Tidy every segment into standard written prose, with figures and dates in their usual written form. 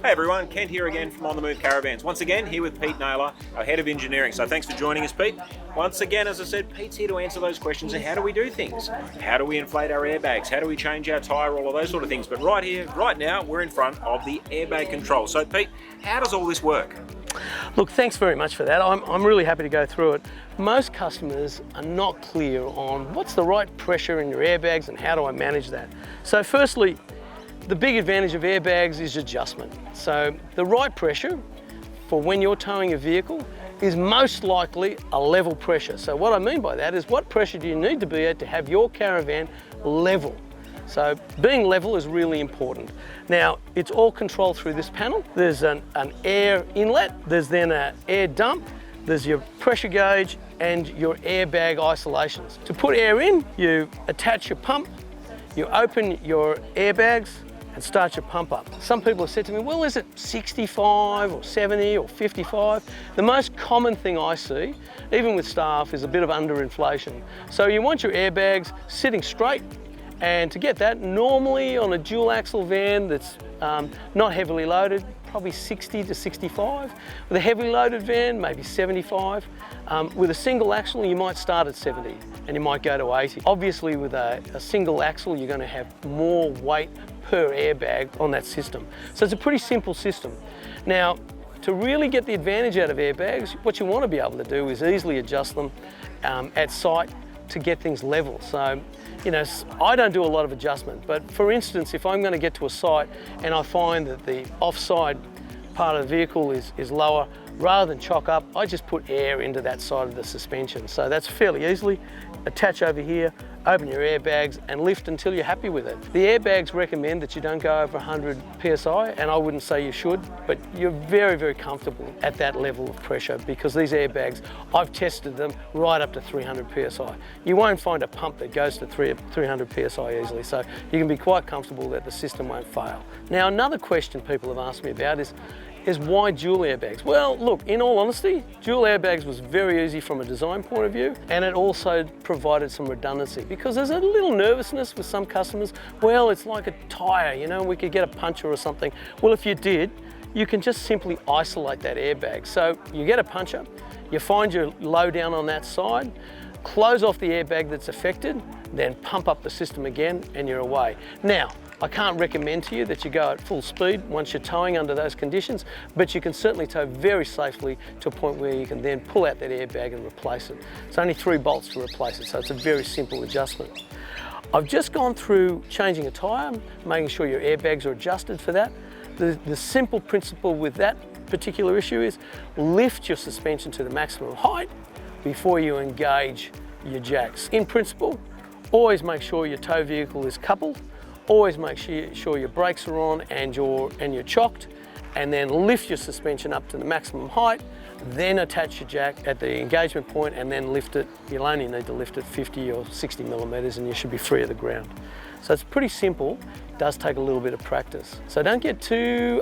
Hey everyone, Kent here again from On The Move Caravans. Once again, here with Pete Naylor, our Head of Engineering. So thanks for joining us, Pete. Once again, as I said, Pete's here to answer those questions of how do we do things? How do we inflate our airbags? How do we change our tyre? All of those sort of things. But right here, right now, we're in front of the airbag control. So Pete, how does all this work? Look, thanks very much for that. I'm really happy to go through it. Most customers are not clear on what's the right pressure in your airbags and how do I manage that. So firstly, the big advantage of airbags is adjustment. So the right pressure for when you're towing a vehicle is most likely a level pressure. So what I mean by that is what pressure do you need to be at to have your caravan level? So being level is really important. Now, it's all controlled through this panel. There's an air inlet, there's then an air dump, there's your pressure gauge and your airbag isolations. To put air in, you attach your pump, you open your airbags and start your pump up. Some people have said to me, well, is it 65 or 70 or 55? The most common thing I see, even with staff, is a bit of underinflation. So you want your airbags sitting straight, and to get that, normally on a dual axle van that's not heavily loaded, probably 60 to 65. With a heavily loaded van, maybe 75. With a single axle, you might start at 70 and you might go to 80. Obviously with a single axle, you're going to have more weight per airbag on that system. So it's a pretty simple system. Now, to really get the advantage out of airbags, what you want to be able to do is easily adjust them at site to get things level. So, you know, I don't do a lot of adjustment, but for instance, if I'm going to get to a site and I find that the offside part of the vehicle is lower, rather than chock up, I just put air into that side of the suspension. So that's fairly easily. Attach over here, open your airbags and lift until you're happy with it. The airbags recommend that you don't go over 100 PSI, and I wouldn't say you should, but you're very, very comfortable at that level of pressure because these airbags, I've tested them right up to 300 PSI. You won't find a pump that goes to 300 PSI easily, so you can be quite comfortable that the system won't fail. Now, another question people have asked me about is why dual airbags? Well, look, in all honesty, dual airbags was very easy from a design point of view, and it also provided some redundancy because there's a little nervousness with some customers. Well, it's like a tyre, you know, we could get a puncture or something. Well, if you did, you can just simply isolate that airbag. So you get a puncture, you find your low down on that side, close off the airbag that's affected, then pump up the system again and you're away. Now, I can't recommend to you that you go at full speed once you're towing under those conditions, but you can certainly tow very safely to a point where you can then pull out that airbag and replace it. It's only 3 bolts to replace it, so it's a very simple adjustment. I've just gone through changing a tyre, making sure your airbags are adjusted for that. The simple principle with that particular issue is lift your suspension to the maximum height before you engage your jacks. In principle, always make sure your tow vehicle is coupled. Always make sure your brakes are on and you're chocked, and then lift your suspension up to the maximum height, then attach your jack at the engagement point and then lift it. You'll only need to lift it 50 or 60 millimeters and you should be free of the ground. So it's pretty simple. It does take a little bit of practice. So don't get too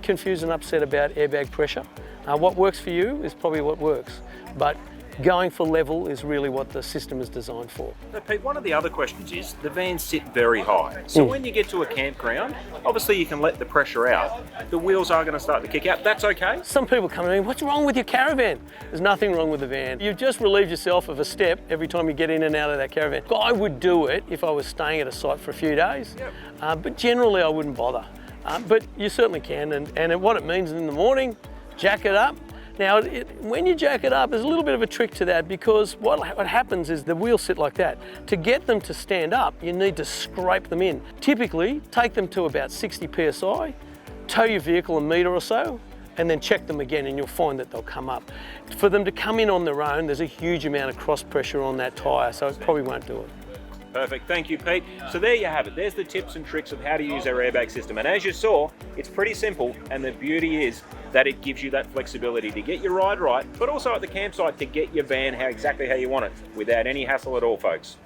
confused and upset about airbag pressure. What works for you is probably what works, but going for level is really what the system is designed for. Now, Pete, one of the other questions is the vans sit very high. So when you get to a campground, obviously you can let the pressure out. The wheels are going to start to kick out. That's okay. Some people come to me, what's wrong with your caravan? There's nothing wrong with the van. You've just relieved yourself of a step every time you get in and out of that caravan. I would do it if I was staying at a site for a few days, but generally I wouldn't bother. But you certainly can, and what it means in the morning, jack it up. Now, when you jack it up, there's a little bit of a trick to that because what happens is the wheels sit like that. To get them to stand up, you need to scrape them in. Typically, take them to about 60 PSI, tow your vehicle a metre or so, and then check them again and you'll find that they'll come up. For them to come in on their own, there's a huge amount of cross pressure on that tyre, so it probably won't do it. Perfect, thank you, Pete. So there you have it. There's the tips and tricks of how to use our airbag system. And as you saw, it's pretty simple, and the beauty is that it gives you that flexibility to get your ride right, but also at the campsite to get your van exactly how you want it, without any hassle at all, folks.